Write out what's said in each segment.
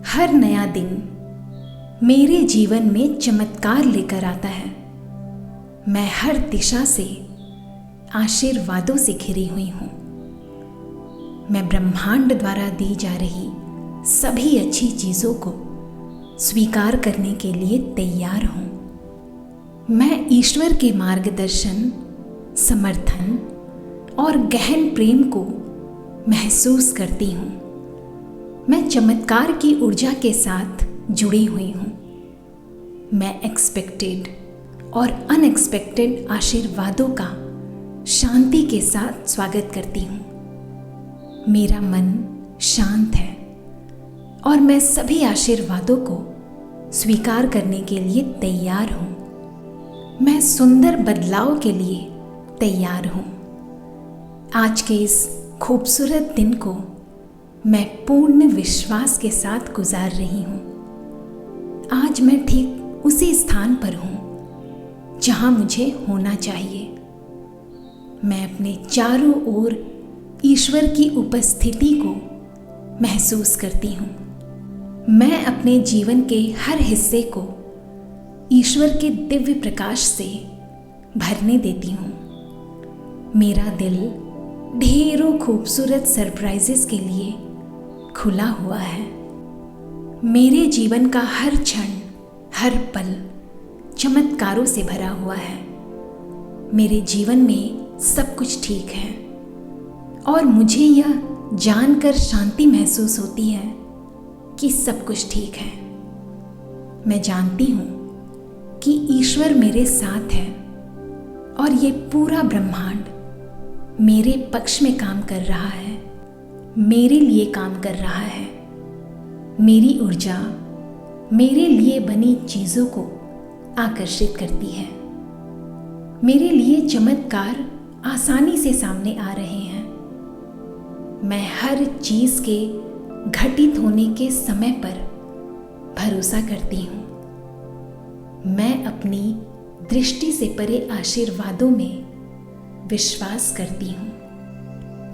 हर नया दिन मेरे जीवन में चमत्कार लेकर आता है। मैं हर दिशा से आशीर्वादों से घिरी हुई हूँ। मैं ब्रह्मांड द्वारा दी जा रही सभी अच्छी चीज़ों को स्वीकार करने के लिए तैयार हूँ। मैं ईश्वर के मार्गदर्शन, समर्थन और गहन प्रेम को महसूस करती हूँ। मैं चमत्कार की ऊर्जा के साथ जुड़ी हुई हूँ। मैं एक्सपेक्टेड और अनएक्सपेक्टेड आशीर्वादों का शांति के साथ स्वागत करती हूँ। मेरा मन शांत है और मैं सभी आशीर्वादों को स्वीकार करने के लिए तैयार हूँ। मैं सुंदर बदलाव के लिए तैयार हूँ। आज के इस खूबसूरत दिन को मैं पूर्ण विश्वास के साथ गुजार रही हूँ। आज मैं ठीक उसी स्थान पर हूँ जहाँ मुझे होना चाहिए। मैं अपने चारों ओर ईश्वर की उपस्थिति को महसूस करती हूँ। मैं अपने जीवन के हर हिस्से को ईश्वर के दिव्य प्रकाश से भरने देती हूँ। मेरा दिल ढेरों खूबसूरत सरप्राइजेस के लिए खुला हुआ है। मेरे जीवन का हर क्षण, हर पल चमत्कारों से भरा हुआ है। मेरे जीवन में सब कुछ ठीक है और मुझे यह जानकर शांति महसूस होती है कि सब कुछ ठीक है। मैं जानती हूँ कि ईश्वर मेरे साथ है और ये पूरा ब्रह्मांड मेरे पक्ष में काम कर रहा है, मेरे लिए काम कर रहा है। मेरी ऊर्जा मेरे लिए बनी चीज़ों को आकर्षित करती है। मेरे लिए चमत्कार आसानी से सामने आ रहे हैं। मैं हर चीज़ के घटित होने के समय पर भरोसा करती हूँ। मैं अपनी दृष्टि से परे आशीर्वादों में विश्वास करती हूँ।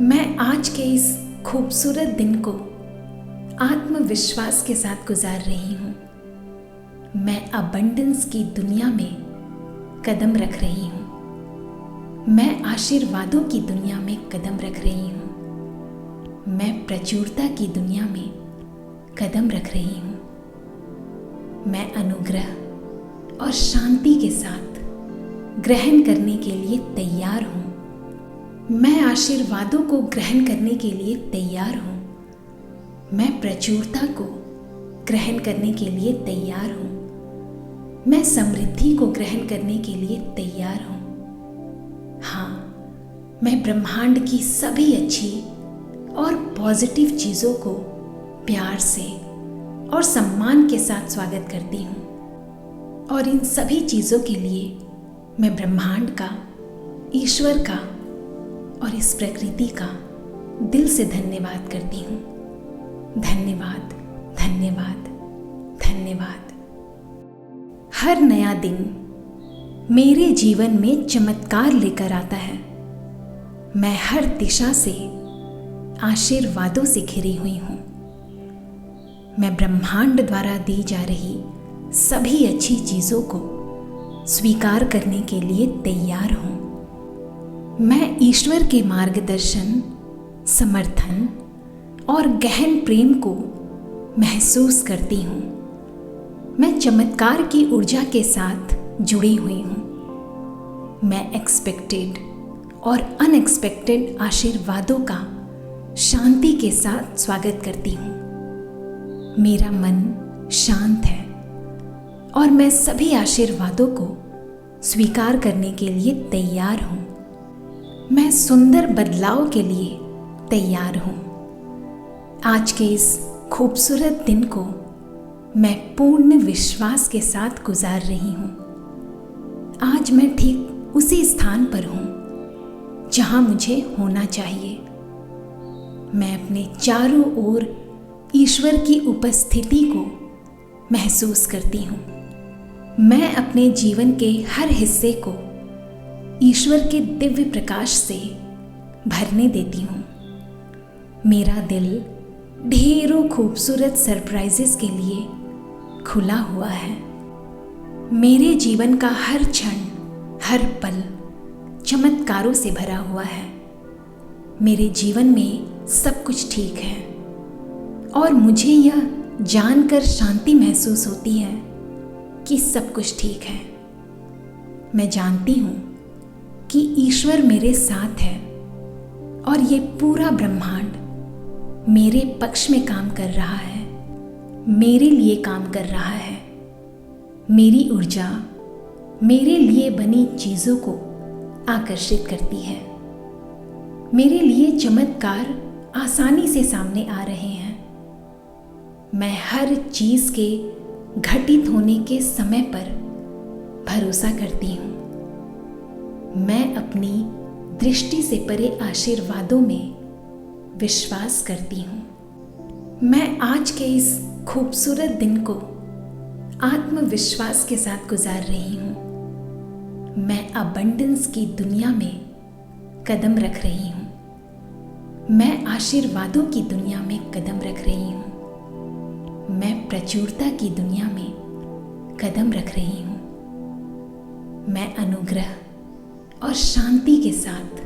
मैं आज के इस खूबसूरत दिन को आत्मविश्वास के साथ गुजार रही हूँ। मैं अबंडेंस की दुनिया में कदम रख रही हूँ। मैं आशीर्वादों की दुनिया में कदम रख रही हूँ। मैं प्रचुरता की दुनिया में कदम रख रही हूँ। मैं अनुग्रह और शांति के साथ ग्रहण करने के लिए तैयार हूँ। मैं आशीर्वादों को ग्रहण करने के लिए तैयार हूँ। मैं प्रचुरता को ग्रहण करने के लिए तैयार हूँ। मैं समृद्धि को ग्रहण करने के लिए तैयार हूँ। हाँ, मैं ब्रह्मांड की सभी अच्छी और पॉजिटिव चीज़ों को प्यार से और सम्मान के साथ स्वागत करती हूँ और इन सभी चीज़ों के लिए मैं ब्रह्मांड का, ईश्वर का और इस प्रकृति का दिल से धन्यवाद करती हूँ। धन्यवाद, धन्यवाद, धन्यवाद। हर नया दिन मेरे जीवन में चमत्कार लेकर आता है। मैं हर दिशा से आशीर्वादों से घिरी हुई हूँ। मैं ब्रह्मांड द्वारा दी जा रही सभी अच्छी चीज़ों को स्वीकार करने के लिए तैयार हूँ। मैं ईश्वर के मार्गदर्शन, समर्थन और गहन प्रेम को महसूस करती हूँ। मैं चमत्कार की ऊर्जा के साथ जुड़ी हुई हूँ। मैं एक्सपेक्टेड और अनएक्सपेक्टेड आशीर्वादों का शांति के साथ स्वागत करती हूँ। मेरा मन शांत है और मैं सभी आशीर्वादों को स्वीकार करने के लिए तैयार हूँ। मैं सुंदर बदलाव के लिए तैयार हूँ। आज के इस खूबसूरत दिन को मैं पूर्ण विश्वास के साथ गुजार रही हूँ। आज मैं ठीक उसी स्थान पर हूँ जहाँ मुझे होना चाहिए। मैं अपने चारों ओर ईश्वर की उपस्थिति को महसूस करती हूँ। मैं अपने जीवन के हर हिस्से को ईश्वर के दिव्य प्रकाश से भरने देती हूँ। मेरा दिल ढेरों खूबसूरत सरप्राइजेस के लिए खुला हुआ है। मेरे जीवन का हर क्षण, हर पल चमत्कारों से भरा हुआ है। मेरे जीवन में सब कुछ ठीक है और मुझे यह जानकर शांति महसूस होती है कि सब कुछ ठीक है। मैं जानती हूँ कि ईश्वर मेरे साथ है और ये पूरा ब्रह्मांड मेरे पक्ष में काम कर रहा है, मेरे लिए काम कर रहा है। मेरी ऊर्जा मेरे लिए बनी चीज़ों को आकर्षित करती है। मेरे लिए चमत्कार आसानी से सामने आ रहे हैं। मैं हर चीज़ के घटित होने के समय पर भरोसा करती हूँ। मैं अपनी दृष्टि से परे आशीर्वादों में विश्वास करती हूँ। मैं आज के इस खूबसूरत दिन को आत्मविश्वास के साथ गुजार रही हूँ। मैं अबंडेंस की दुनिया में कदम रख रही हूँ। मैं आशीर्वादों की दुनिया में कदम रख रही हूँ। मैं प्रचुरता की दुनिया में कदम रख रही हूँ। मैं अनुग्रह और शांति के साथ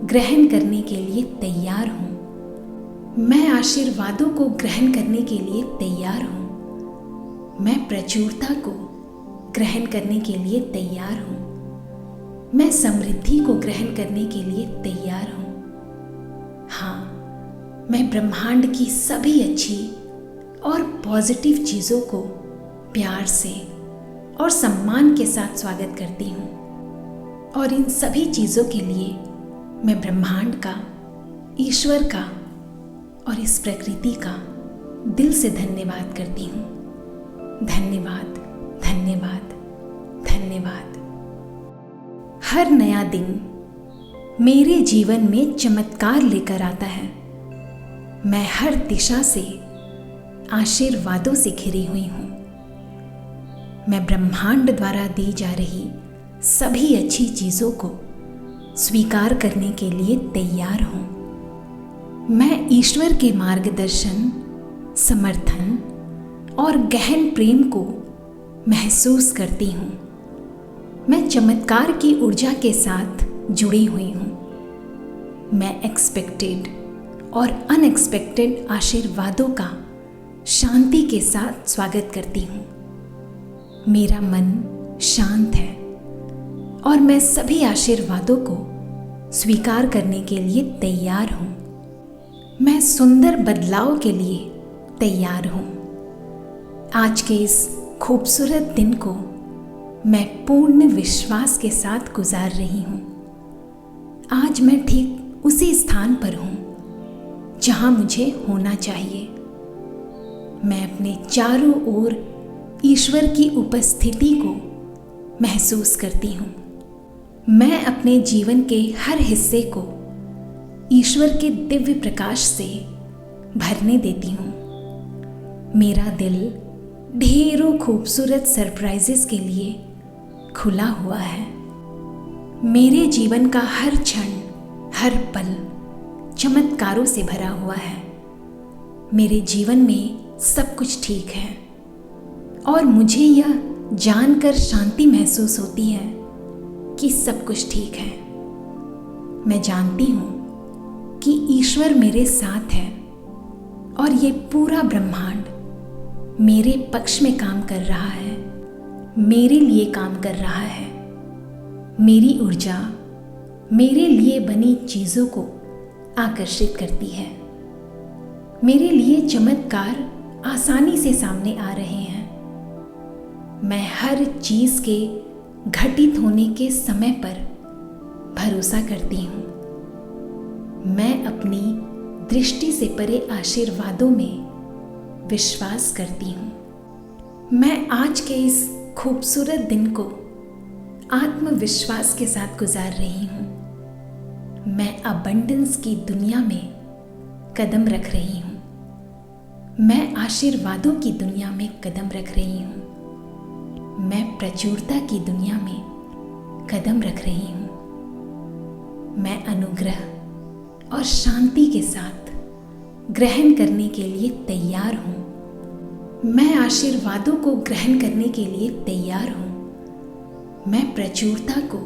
ग्रहण करने के लिए तैयार हूँ। मैं आशीर्वादों को ग्रहण करने के लिए तैयार हूँ। मैं प्रचुरता को ग्रहण करने के लिए तैयार हूँ। मैं समृद्धि को ग्रहण करने के लिए तैयार हूँ। हाँ, मैं ब्रह्मांड की सभी अच्छी और पॉजिटिव चीज़ों को प्यार से और सम्मान के साथ स्वागत करती हूँ और इन सभी चीज़ों के लिए मैं ब्रह्मांड का, ईश्वर का और इस प्रकृति का दिल से धन्यवाद करती हूँ। धन्यवाद, धन्यवाद, धन्यवाद। हर नया दिन मेरे जीवन में चमत्कार लेकर आता है। मैं हर दिशा से आशीर्वादों से घिरी हुई हूँ। मैं ब्रह्मांड द्वारा दी जा रही सभी अच्छी चीज़ों को स्वीकार करने के लिए तैयार हूँ। मैं ईश्वर के मार्गदर्शन, समर्थन और गहन प्रेम को महसूस करती हूँ। मैं चमत्कार की ऊर्जा के साथ जुड़ी हुई हूँ। मैं एक्सपेक्टेड और अनएक्सपेक्टेड आशीर्वादों का शांति के साथ स्वागत करती हूँ। मेरा मन शांत है और मैं सभी आशीर्वादों को स्वीकार करने के लिए तैयार हूँ। मैं सुंदर बदलाव के लिए तैयार हूँ। आज के इस खूबसूरत दिन को मैं पूर्ण विश्वास के साथ गुजार रही हूँ। आज मैं ठीक उसी स्थान पर हूँ जहाँ मुझे होना चाहिए। मैं अपने चारों ओर ईश्वर की उपस्थिति को महसूस करती हूँ। मैं अपने जीवन के हर हिस्से को ईश्वर के दिव्य प्रकाश से भरने देती हूँ। मेरा दिल ढेरों खूबसूरत सरप्राइजेस के लिए खुला हुआ है। मेरे जीवन का हर क्षण, हर पल चमत्कारों से भरा हुआ है। मेरे जीवन में सब कुछ ठीक है और मुझे यह जानकर शांति महसूस होती है कि सब कुछ ठीक है। मैं जानती हूँ कि ईश्वर मेरे साथ है और ये पूरा ब्रह्मांड मेरे पक्ष में काम कर रहा है, मेरे लिए काम कर रहा है। मेरी ऊर्जा मेरे लिए बनी चीज़ों को आकर्षित करती है। मेरे लिए चमत्कार आसानी से सामने आ रहे हैं। मैं हर चीज़ के घटित होने के समय पर भरोसा करती हूँ। मैं अपनी दृष्टि से परे आशीर्वादों में विश्वास करती हूँ। मैं आज के इस खूबसूरत दिन को आत्मविश्वास के साथ गुजार रही हूँ। मैं अबंडेंस की दुनिया में कदम रख रही हूँ। मैं आशीर्वादों की दुनिया में कदम रख रही हूँ। मैं प्रचुरता की दुनिया में कदम रख रही हूँ। मैं अनुग्रह और शांति के साथ ग्रहण करने के लिए तैयार हूँ। मैं आशीर्वादों को ग्रहण करने के लिए तैयार हूँ। मैं प्रचुरता को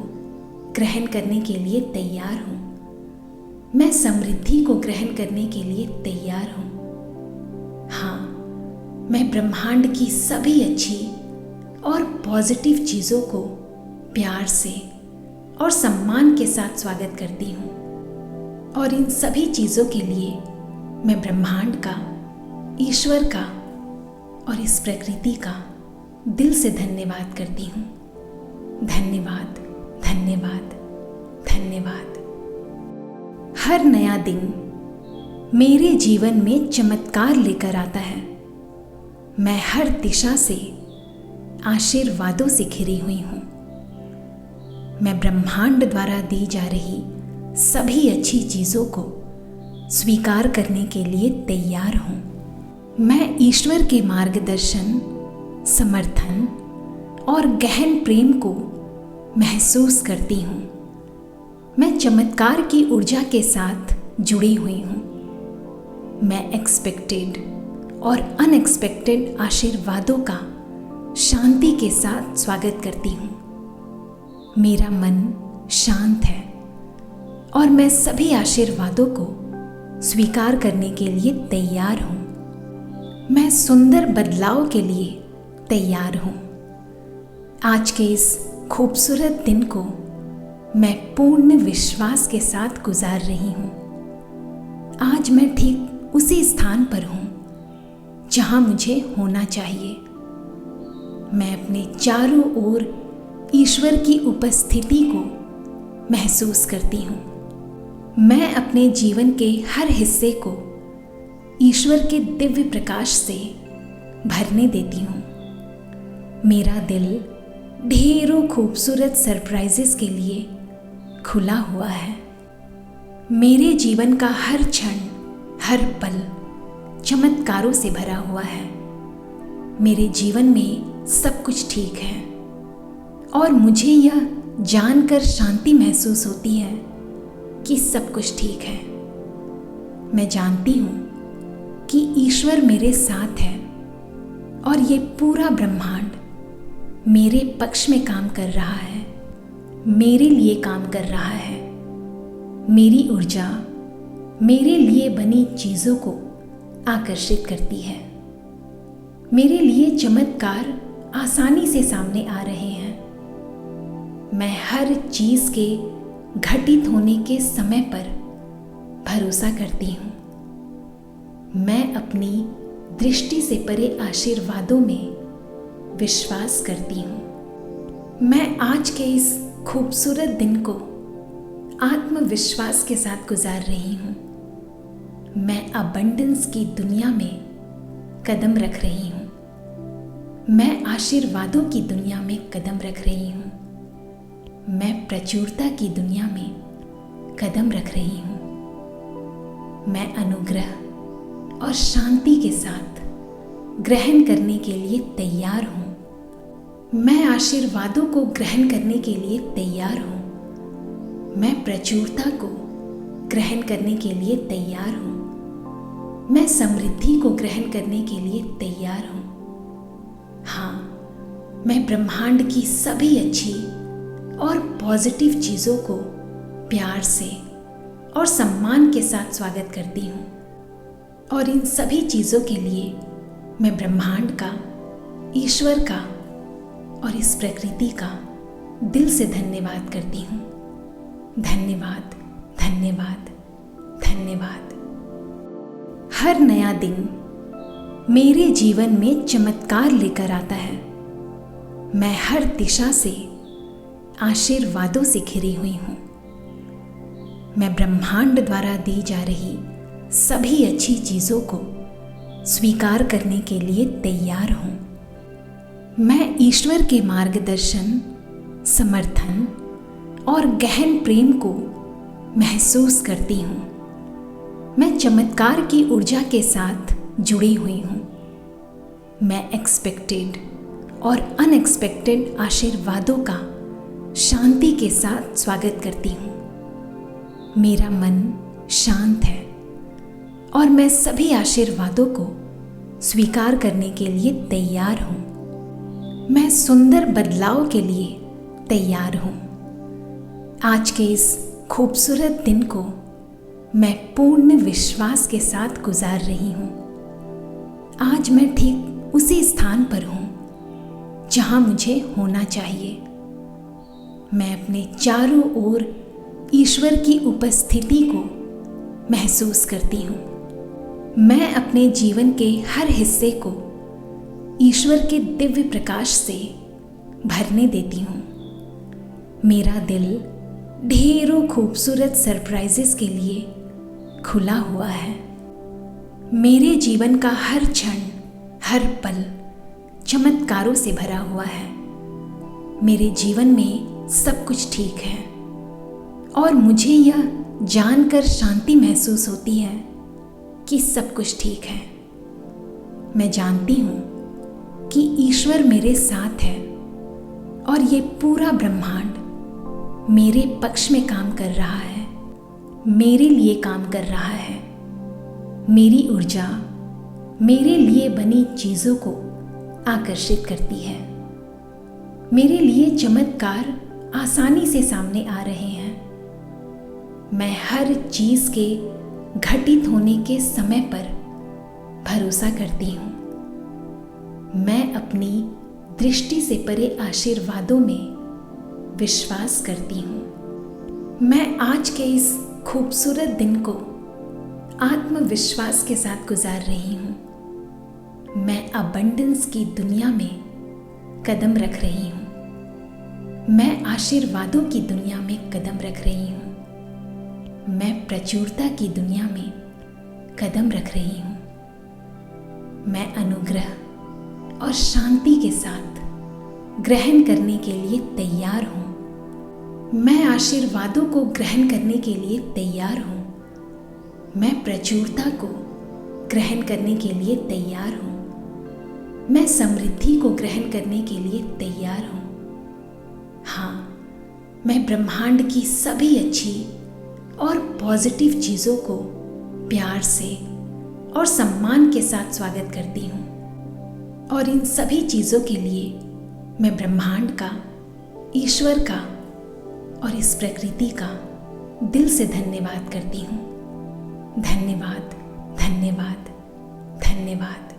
ग्रहण करने के लिए तैयार हूँ। मैं समृद्धि को ग्रहण करने के लिए तैयार हूँ। हाँ, मैं ब्रह्मांड की सभी अच्छी और पॉजिटिव चीज़ों को प्यार से और सम्मान के साथ स्वागत करती हूँ और इन सभी चीज़ों के लिए मैं ब्रह्मांड का, ईश्वर का और इस प्रकृति का दिल से धन्यवाद करती हूँ। धन्यवाद, धन्यवाद, धन्यवाद। हर नया दिन मेरे जीवन में चमत्कार लेकर आता है। मैं हर दिशा से आशीर्वादों से घिरी हुई हूँ। मैं ब्रह्मांड द्वारा दी जा रही सभी अच्छी चीज़ों को स्वीकार करने के लिए तैयार हूँ। मैं ईश्वर के मार्गदर्शन, समर्थन और गहन प्रेम को महसूस करती हूँ। मैं चमत्कार की ऊर्जा के साथ जुड़ी हुई हूँ। मैं एक्सपेक्टेड और अनएक्सपेक्टेड आशीर्वादों का शांति के साथ स्वागत करती हूँ। मेरा मन शांत है और मैं सभी आशीर्वादों को स्वीकार करने के लिए तैयार हूँ। मैं सुंदर बदलाव के लिए तैयार हूँ। आज के इस खूबसूरत दिन को मैं पूर्ण विश्वास के साथ गुजार रही हूँ। आज मैं ठीक उसी स्थान पर हूँ जहाँ मुझे होना चाहिए। मैं अपने चारों ओर ईश्वर की उपस्थिति को महसूस करती हूँ। मैं अपने जीवन के हर हिस्से को ईश्वर के दिव्य प्रकाश से भरने देती हूँ। मेरा दिल ढेरों खूबसूरत सरप्राइजेस के लिए खुला हुआ है। मेरे जीवन का हर क्षण, हर पल चमत्कारों से भरा हुआ है। मेरे जीवन में सब कुछ ठीक है और मुझे यह जानकर शांति महसूस होती है कि सब कुछ ठीक है। मैं जानती हूँ कि ईश्वर मेरे साथ है और ये पूरा ब्रह्मांड मेरे पक्ष में काम कर रहा है, मेरे लिए काम कर रहा है। मेरी ऊर्जा मेरे लिए बनी चीज़ों को आकर्षित करती है। मेरे लिए चमत्कार आसानी से सामने आ रहे हैं। मैं हर चीज़ के घटित होने के समय पर भरोसा करती हूँ। मैं अपनी दृष्टि से परे आशीर्वादों में विश्वास करती हूँ। मैं आज के इस खूबसूरत दिन को आत्मविश्वास के साथ गुजार रही हूँ। मैं अबंडेंस की दुनिया में कदम रख रही हूँ। मैं आशीर्वादों की दुनिया में कदम रख रही हूँ। मैं प्रचुरता की दुनिया में कदम रख रही हूँ। मैं अनुग्रह और शांति के साथ ग्रहण करने के लिए तैयार हूँ। मैं आशीर्वादों को ग्रहण करने के लिए तैयार हूँ। मैं प्रचुरता को ग्रहण करने के लिए तैयार हूँ। मैं समृद्धि को ग्रहण करने के लिए तैयार हूँ। हाँ, मैं ब्रह्मांड की सभी अच्छी और पॉजिटिव चीज़ों को प्यार से और सम्मान के साथ स्वागत करती हूँ और इन सभी चीज़ों के लिए मैं ब्रह्मांड का, ईश्वर का और इस प्रकृति का दिल से धन्यवाद करती हूँ। धन्यवाद, धन्यवाद, धन्यवाद। हर नया दिन मेरे जीवन में चमत्कार लेकर आता है। मैं हर दिशा से आशीर्वादों से घिरी हुई हूँ। मैं ब्रह्मांड द्वारा दी जा रही सभी अच्छी चीज़ों को स्वीकार करने के लिए तैयार हूँ। मैं ईश्वर के मार्गदर्शन, समर्थन और गहन प्रेम को महसूस करती हूँ। मैं चमत्कार की ऊर्जा के साथ जुड़ी हुई हूँ। मैं एक्सपेक्टेड और अनएक्सपेक्टेड आशीर्वादों का शांति के साथ स्वागत करती हूँ। मेरा मन शांत है और मैं सभी आशीर्वादों को स्वीकार करने के लिए तैयार हूँ। मैं सुंदर बदलाव के लिए तैयार हूँ। आज के इस खूबसूरत दिन को मैं पूर्ण विश्वास के साथ गुजार रही हूँ। आज मैं ठीक उसी स्थान पर हूँ जहाँ मुझे होना चाहिए। मैं अपने चारों ओर ईश्वर की उपस्थिति को महसूस करती हूँ। मैं अपने जीवन के हर हिस्से को ईश्वर के दिव्य प्रकाश से भरने देती हूँ। मेरा दिल ढेरों खूबसूरत सरप्राइजेस के लिए खुला हुआ है। मेरे जीवन का हर क्षण, हर पल चमत्कारों से भरा हुआ है। मेरे जीवन में सब कुछ ठीक है और मुझे यह जानकर शांति महसूस होती है कि सब कुछ ठीक है। मैं जानती हूँ कि ईश्वर मेरे साथ है और ये पूरा ब्रह्मांड मेरे पक्ष में काम कर रहा है, मेरे लिए काम कर रहा है। मेरी ऊर्जा मेरे लिए बनी चीज़ों को आकर्षित करती है। मेरे लिए चमत्कार आसानी से सामने आ रहे हैं। मैं हर चीज़ के घटित होने के समय पर भरोसा करती हूँ। मैं अपनी दृष्टि से परे आशीर्वादों में विश्वास करती हूँ। मैं आज के इस खूबसूरत दिन को आत्मविश्वास के साथ गुजार रही हूँ। मैं अबंडेंस की दुनिया में कदम रख रही हूँ। मैं आशीर्वादों की दुनिया में कदम रख रही हूँ। मैं प्रचुरता की दुनिया में कदम रख रही हूँ। मैं अनुग्रह और शांति के साथ ग्रहण करने के लिए तैयार हूँ। मैं आशीर्वादों को ग्रहण करने के लिए तैयार हूँ। मैं प्रचुरता को ग्रहण करने के लिए तैयार हूँ। मैं समृद्धि को ग्रहण करने के लिए तैयार हूँ। हाँ, मैं ब्रह्मांड की सभी अच्छी और पॉजिटिव चीज़ों को प्यार से और सम्मान के साथ स्वागत करती हूँ और इन सभी चीज़ों के लिए मैं ब्रह्मांड का, ईश्वर का और इस प्रकृति का दिल से धन्यवाद करती हूँ। धन्यवाद, धन्यवाद, धन्यवाद।